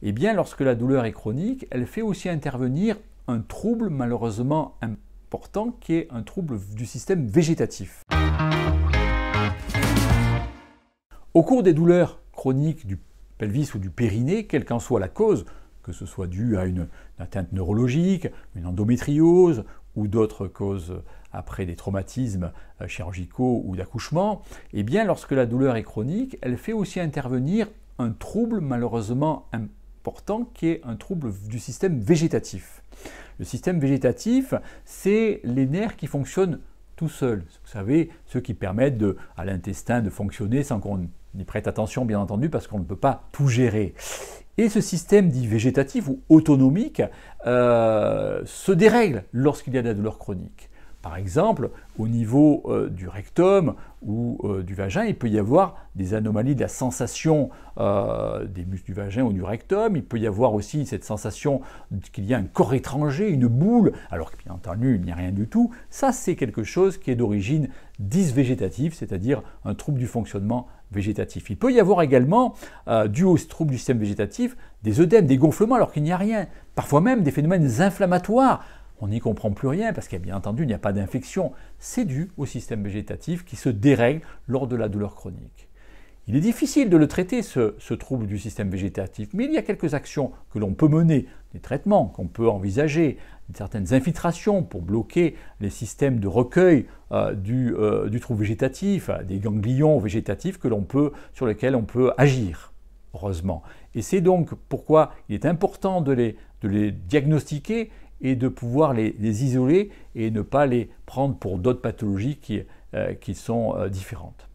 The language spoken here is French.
Eh bien, lorsque la douleur est chronique, elle fait aussi intervenir un trouble malheureusement important qui est un trouble du système végétatif. Au cours des douleurs chroniques du pelvis ou du périnée, quelle qu'en soit la cause, que ce soit dû à une atteinte neurologique, une endométriose ou d'autres causes après des traumatismes chirurgicaux ou d'accouchement, eh bien lorsque la douleur est chronique, elle fait aussi intervenir un trouble malheureusement important qui est un trouble du système végétatif. Le système végétatif, c'est les nerfs qui fonctionnent tout seuls. Vous savez, ceux qui permettent à l'intestin de fonctionner sans qu'on y prête attention, bien entendu, parce qu'on ne peut pas tout gérer. Et ce système dit végétatif ou autonomique se dérègle lorsqu'il y a de la douleur chronique. Par exemple, au niveau du rectum ou du vagin, il peut y avoir des anomalies de la sensation des muscles du vagin ou du rectum. Il peut y avoir aussi cette sensation qu'il y a un corps étranger, une boule, alors que bien entendu, il n'y a rien du tout. Ça, c'est quelque chose qui est d'origine dysvégétative, c'est-à-dire un trouble du fonctionnement végétatif. Il peut y avoir également, dû au trouble du système végétatif, des œdèmes, des gonflements alors qu'il n'y a rien. Parfois même des phénomènes inflammatoires. On n'y comprend plus rien parce qu'il y a bien entendu, il n'y a pas d'infection. C'est dû au système végétatif qui se dérègle lors de la douleur chronique. Il est difficile de le traiter, ce trouble du système végétatif, mais il y a quelques actions que l'on peut mener, des traitements qu'on peut envisager, certaines infiltrations pour bloquer les systèmes de recueil du trouble végétatif, des ganglions végétatifs sur lesquels on peut agir, heureusement. Et c'est donc pourquoi il est important de les diagnostiquer et de pouvoir les isoler et ne pas les prendre pour d'autres pathologies qui sont différentes.